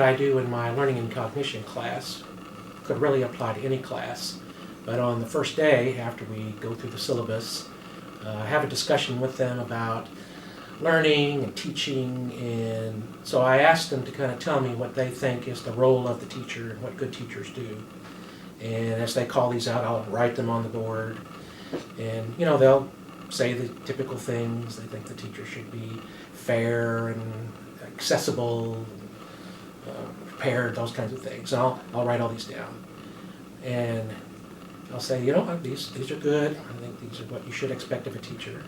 I do in my learning and cognition class could really apply to any class. But on the first day, after we go through the syllabus, I have a discussion with them about learning and teaching, and so I asked them to kind of tell me what they think is the role of the teacher and what good teachers do. And as they call these out, I'll write them on the board, and they'll say the typical things. They think the teacher should be fair and accessible, prepared, those kinds of things. And I'll write all these down, and I'll say, these are good. I think these are what you should expect of a teacher.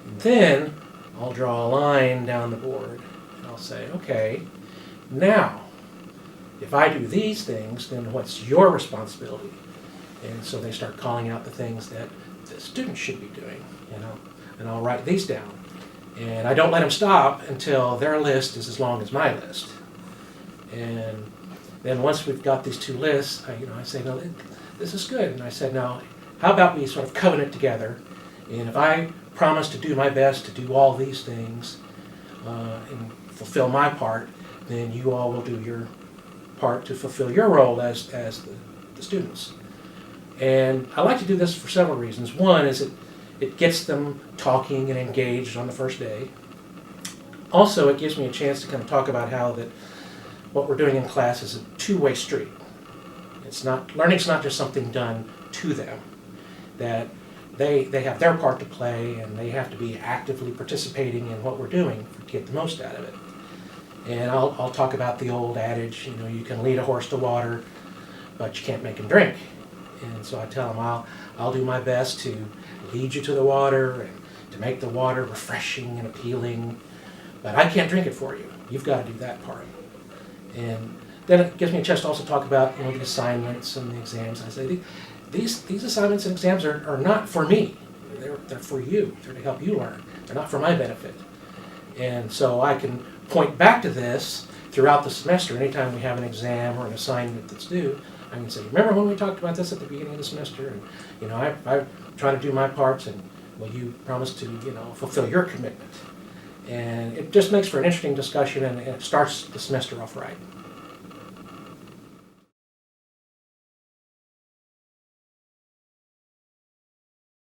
And then I'll draw a line down the board, and I'll say, okay, now, if I do these things, then what's your responsibility? And so they start calling out the things that the students should be doing, and I'll write these down. And I don't let them stop until their list is as long as my list. And then once we've got these two lists, I say, no, this is good. And I said, now, how about we sort of covenant together, and if I promise to do my best to do all these things and fulfill my part, then you all will do your part to fulfill your role as the students. And I like to do this for several reasons. One is it gets them talking and engaged on the first day. Also, it gives me a chance to kind of talk about how that what we're doing in class is a two-way street. Learning's not just something done to them, that they have their part to play, and they have to be actively participating in what we're doing to get the most out of it. And I'll talk about the old adage, you can lead a horse to water, but you can't make him drink. And so I tell them I'll do my best to lead you to the water and to make the water refreshing and appealing, but I can't drink it for you. You've got to do that part. And then it gives me a chance to also talk about the assignments and the exams. I say these assignments and exams are not for me. They're for you. They're to help you learn. They're not for my benefit. And so I can point back to this throughout the semester. Anytime we have an exam or an assignment that's due, I can say, remember when we talked about this at the beginning of the semester? And I try to do my parts, and will you promise to fulfill your commitment? And it just makes for an interesting discussion, and it starts the semester off right.